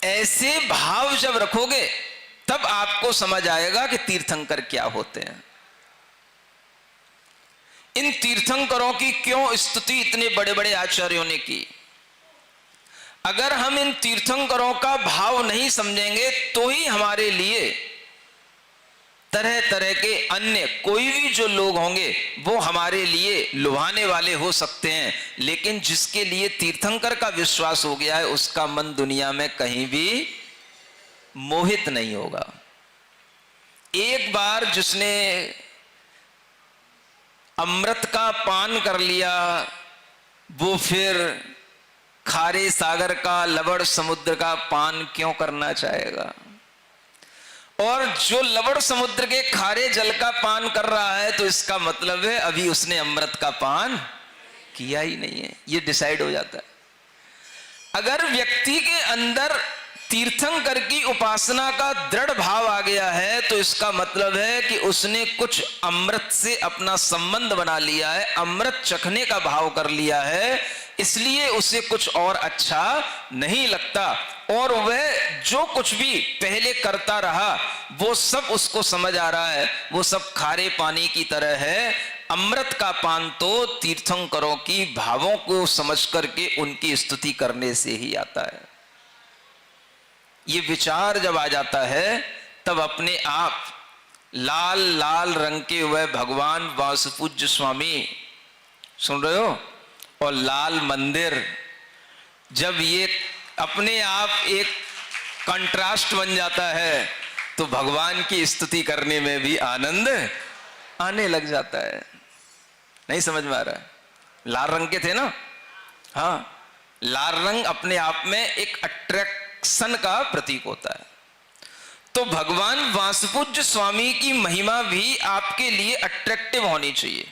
ऐसे भाव जब रखोगे तब आपको समझ आएगा कि तीर्थंकर क्या होते हैं। इन तीर्थंकरों की क्यों स्तुति इतने बड़े बड़े आचार्यों ने की। अगर हम इन तीर्थंकरों का भाव नहीं समझेंगे तो ही हमारे लिए तरह तरह के अन्य कोई भी जो लोग होंगे वो हमारे लिए लुभाने वाले हो सकते हैं, लेकिन जिसके लिए तीर्थंकर का विश्वास हो गया है उसका मन दुनिया में कहीं भी मोहित नहीं होगा। एक बार जिसने अमृत का पान कर लिया वो फिर खारे सागर का, लवण समुद्र का पान क्यों करना चाहेगा। और जो लवण समुद्र के खारे जल का पान कर रहा है तो इसका मतलब है अभी उसने अमृत का पान किया ही नहीं है, ये डिसाइड हो जाता है। अगर व्यक्ति के अंदर तीर्थंकर की उपासना का दृढ़ भाव आ गया है तो इसका मतलब है कि उसने कुछ अमृत से अपना संबंध बना लिया है, अमृत चखने का भाव कर लिया है, इसलिए उसे कुछ और अच्छा नहीं लगता। और वह जो कुछ भी पहले करता रहा वो सब उसको समझ आ रहा है, वो सब खारे पानी की तरह है। अमृत का पान तो तीर्थंकरों की भावों को समझ करके उनकी स्तुति करने से ही आता है। ये विचार जब आ जाता है तब अपने आप लाल लाल रंग के वह भगवान वासुपूज्य स्वामी, सुन रहे हो, और लाल मंदिर, जब ये अपने आप एक कंट्रास्ट बन जाता है तो भगवान की स्तुति करने में भी आनंद आने लग जाता है। नहीं समझ में आ रहा है? लाल रंग के थे ना, हाँ, लाल रंग अपने आप में एक अट्रैक्शन का प्रतीक होता है। तो भगवान वासुपूज्य स्वामी की महिमा भी आपके लिए अट्रैक्टिव होनी चाहिए।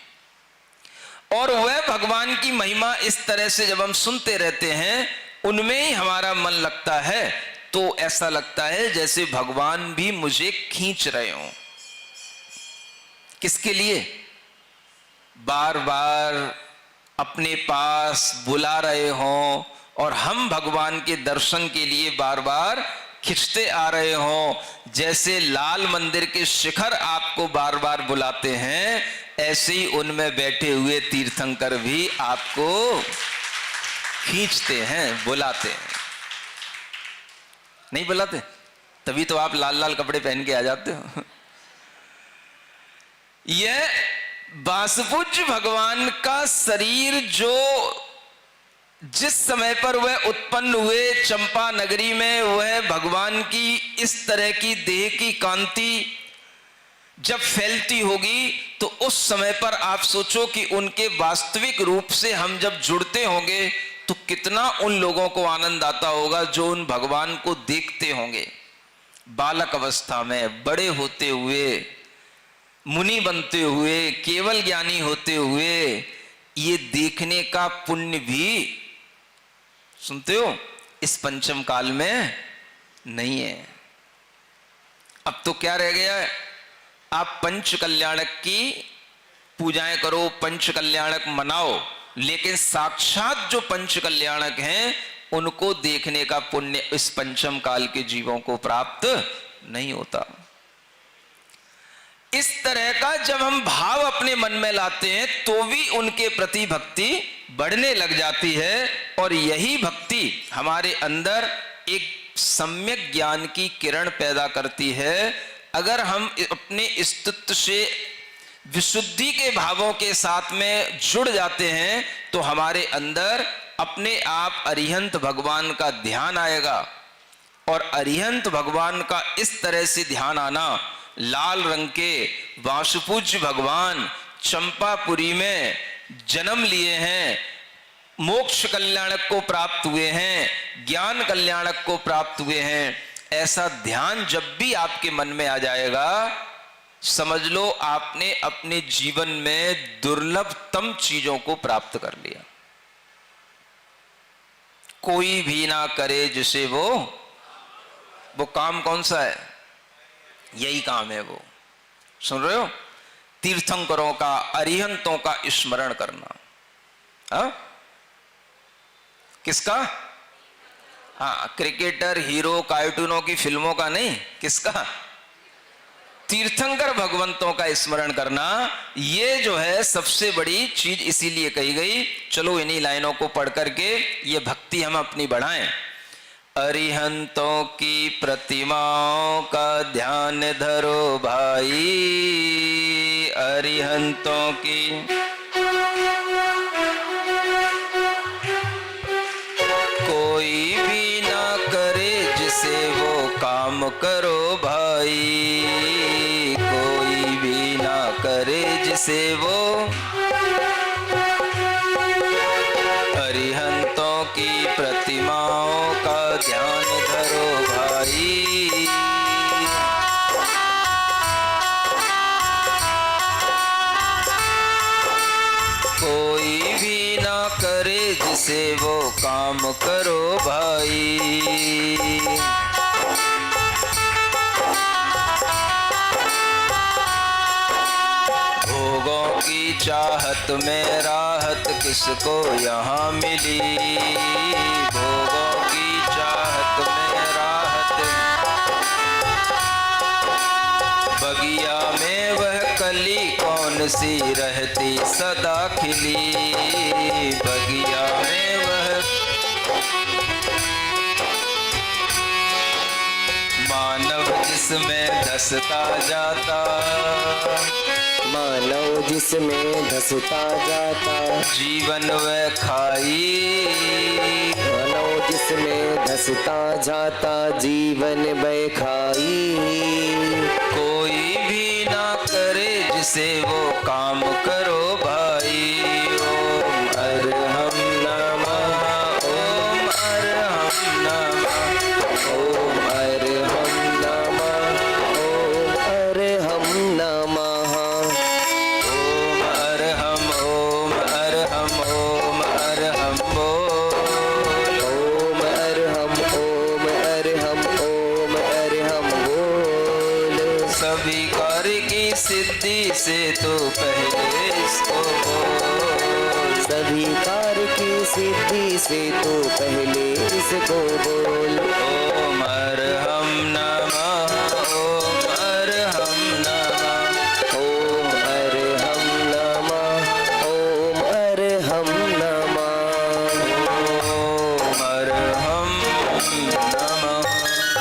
और वह भगवान की महिमा इस तरह से जब हम सुनते रहते हैं उनमें ही हमारा मन लगता है तो ऐसा लगता है जैसे भगवान भी मुझे खींच रहे हो। किसके लिए? बार बार अपने पास बुला रहे हों और हम भगवान के दर्शन के लिए बार बार खिंचते आ रहे हों। जैसे लाल मंदिर के शिखर आपको बार बार बुलाते हैं, ऐसे ही उनमें बैठे हुए तीर्थंकर भी आपको खींचते हैं, बुलाते हैं। नहीं बुलाते? तभी तो आप लाल लाल कपड़े पहन के आ जाते हो। यह वासुपूज्य भगवान का शरीर जो जिस समय पर वह उत्पन्न हुए चंपा नगरी में, वह भगवान की इस तरह की देह की कांति जब फैलती होगी तो उस समय पर आप सोचो कि उनके वास्तविक रूप से हम जब जुड़ते होंगे तो कितना उन लोगों को आनंद आता होगा जो उन भगवान को देखते होंगे। बालक अवस्था में, बड़े होते हुए, मुनि बनते हुए, केवल ज्ञानी होते हुए, ये देखने का पुण्य भी, सुनते हो, इस पंचम काल में नहीं है। अब तो क्या रह गया है? आप पंच कल्याणक की पूजाएं करो, पंच कल्याणक मनाओ, लेकिन साक्षात जो पंच कल्याणक हैं उनको देखने का पुण्य इस पंचम काल के जीवों को प्राप्त नहीं होता। इस तरह का जब हम भाव अपने मन में लाते हैं तो भी उनके प्रति भक्ति बढ़ने लग जाती है। और यही भक्ति हमारे अंदर एक सम्यक ज्ञान की किरण पैदा करती है। अगर हम अपने अस्तित्व से विशुद्धि के भावों के साथ में जुड़ जाते हैं तो हमारे अंदर अपने आप अरिहंत भगवान का ध्यान आएगा। और अरिहंत भगवान का इस तरह से ध्यान आना, लाल रंग के वासुपूज्य भगवान चंपापुरी में जन्म लिए हैं, मोक्ष कल्याणक को प्राप्त हुए हैं, ज्ञान कल्याणक को प्राप्त हुए हैं, ऐसा ध्यान जब भी आपके मन में आ जाएगा, समझ लो आपने अपने जीवन में दुर्लभतम चीजों को प्राप्त कर लिया। कोई भी ना करे जिसे वो काम कौन सा है? यही काम है वो। सुन रहे हो? तीर्थंकरों का, अरिहंतों का स्मरण करना। हा? किसका? हाँ, क्रिकेटर, हीरो, कार्टूनों की फिल्मों का नहीं, किसका? तीर्थंकर भगवंतों का स्मरण करना, ये जो है सबसे बड़ी चीज इसीलिए कही गई। चलो इन्हीं लाइनों को पढ़ करके ये भक्ति हम अपनी बढ़ाएं। अरिहंतों की प्रतिमाओं का ध्यान धरो भाई, अरिहंतों की कोई भी ना करे जिसे वो काम करो भाई, कोई भी ना करे जिसे वो, अरिहंतों की प्रतिमाओं का ध्यान धरो भाई, कोई भी ना करे जिसे वो काम करो भाई। भोगों की चाहत में राहत किसको यहाँ मिली, भोगों की चाहत में राहत, बगिया में वह कली कौन सी रहती सदा खिली, बगिया में वह मानव जिसमें धसता जाता, मानव जिसमें धसता जाता, जीवन वह खाई, मानव जिसमें धसता जाता, जीवन वह खाई, कोई भी ना करे जिसे वो काम करो भाई। ओम अरहम नमः, ओम अरहम नमः, ओम अरहम नमः, ओम अरहम नमः, ओम अरहम, ओम अरहम, ओम अरहम बोल, ओम अरहम, ओम अरहम, ओम अरहम बोल। सभी कार्य की सिद्धि से तो पहले इसको बोल, सभी कार्य की सिद्धि से तो पहले इसको बोल। ओम अरहम